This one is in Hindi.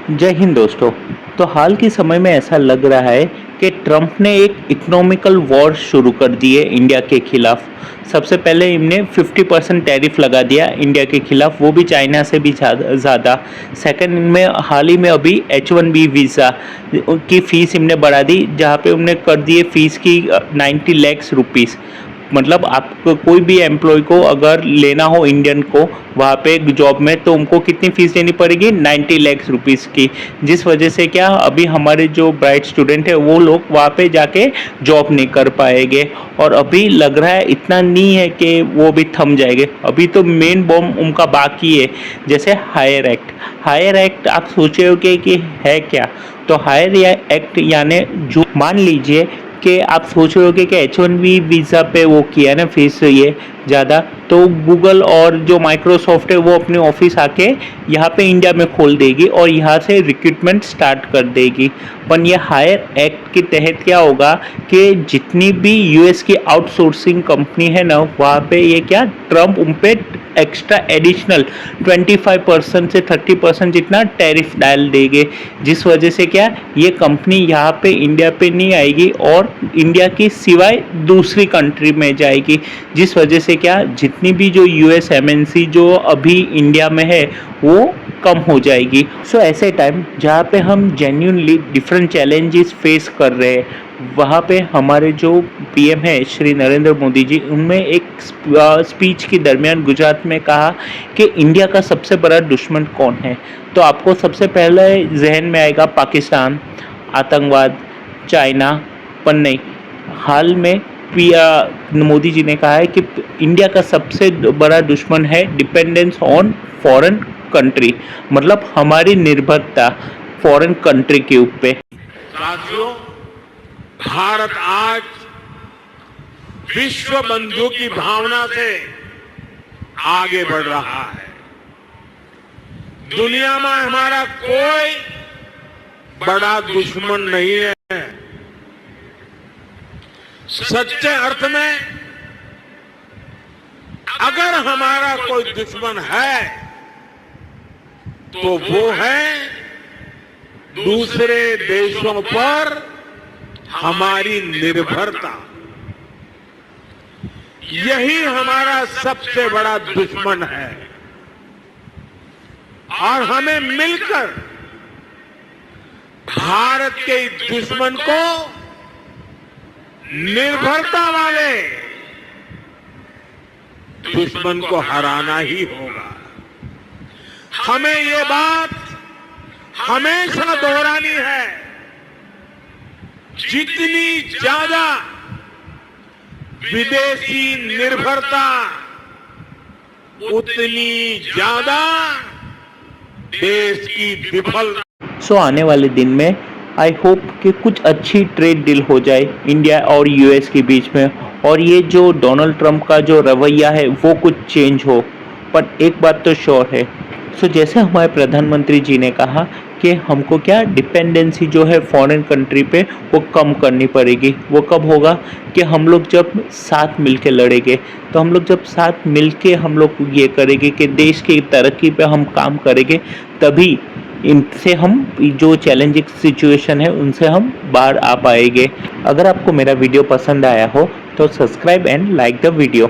जय हिंद दोस्तों। तो हाल के समय में ऐसा लग रहा है कि ट्रंप ने एक इकोनॉमिकल वॉर शुरू कर दी है इंडिया के खिलाफ। सबसे पहले इनने 50% टैरिफ लगा दिया इंडिया के खिलाफ, वो भी चाइना से भी ज़्यादा। सेकंड, इनमें हाल ही में अभी H1B वीज़ा की फ़ीस इनने बढ़ा दी, जहाँ पे उन्होंने कर दिए फ़ीस की 90 लाख रुपीज़। मतलब आपको कोई भी एम्प्लॉय को अगर लेना हो इंडियन को वहाँ पे जॉब में, तो उनको कितनी फ़ीस देनी पड़ेगी? 90 लाख रुपीज़ की। जिस वजह से क्या अभी हमारे जो ब्राइट स्टूडेंट है वो लोग वहाँ पे जाके जॉब नहीं कर पाएंगे। और अभी लग रहा है इतना नहीं है कि वो भी थम जाएंगे, अभी तो मेन बॉम्ब उनका बाकी है। जैसे हायर एक्ट आप सोचे हो कि है क्या? तो हायर एक्ट यानी जो मान लीजिए कि आप सोच रहे हो कि H1B वीज़ा पे वो किया ना फीस ये ज़्यादा, तो गूगल और जो माइक्रोसॉफ्ट है वो अपने ऑफिस आके यहाँ पे इंडिया में खोल देगी और यहाँ से रिक्रूटमेंट स्टार्ट कर देगी। पर ये हायर एक्ट के तहत क्या होगा कि जितनी भी यूएस की आउटसोर्सिंग कंपनी है ना, वहाँ पे ये क्या ट्रम्प उन पे एक्स्ट्रा एडिशनल 25% से 30% जितना टैरिफ डाल देंगे। जिस वजह से क्या ये कंपनी यहाँ पे इंडिया पे नहीं आएगी और इंडिया की सिवाय दूसरी कंट्री में जाएगी। जिस वजह से क्या जितनी भी जो यूएस एमएनसी जो अभी इंडिया में है वो कम हो जाएगी। सो ऐसे टाइम जहाँ पे हम जेन्युइनली डिफरेंट चैलेंजेस फेस कर रहे हैं, वहाँ पे हमारे जो पीएम है श्री नरेंद्र मोदी जी, उनमें एक स्पीच के दरमियान गुजरात में कहा कि इंडिया का सबसे बड़ा दुश्मन कौन है। तो आपको सबसे पहले जहन में आएगा पाकिस्तान, आतंकवाद, चाइना। पर नहीं, हाल में मोदी जी ने कहा है कि इंडिया का सबसे बड़ा दुश्मन है डिपेंडेंस ऑन फॉरेन कंट्री, मतलब हमारी निर्भरता फॉरेन कंट्री के ऊपर। साथियों, भारत आज विश्व बंधु की भावना से आगे बढ़ रहा है। दुनिया में हमारा कोई बड़ा दुश्मन नहीं है। सच्चे अर्थ में अगर हमारा कोई दुश्मन है तो वो है दूसरे देशों पर हमारी निर्भरता। यही हमारा सबसे बड़ा दुश्मन है और हमें मिलकर भारत के दुश्मन को निर्भरता वाले दुश्मन को हराना ही होगा। हमें ये बात हमेशा दोहरानी है, जितनी ज्यादा विदेशी निर्भरता उतनी ज्यादा देश की विफलता। सो आने वाले दिन में आई होप कि कुछ अच्छी ट्रेड डील हो जाए इंडिया और यूएस के बीच में, और ये जो डोनाल्ड ट्रंप का जो रवैया है वो कुछ चेंज हो। पर एक बात तो श्योर है, सो जैसे हमारे प्रधानमंत्री जी ने कहा कि हमको क्या डिपेंडेंसी जो है फॉरेन कंट्री पे वो कम करनी पड़ेगी। वो कब होगा कि हम लोग जब साथ मिलके लड़ेंगे। तो हम लोग जब साथ मिलके हम लोग ये करेंगे कि देश की तरक्की पे हम काम करेंगे, तभी इनसे हम जो चैलेंजिंग सिचुएशन है उनसे हम बाहर आ पाएंगे। अगर आपको मेरा वीडियो पसंद आया हो तो subscribe and like the video.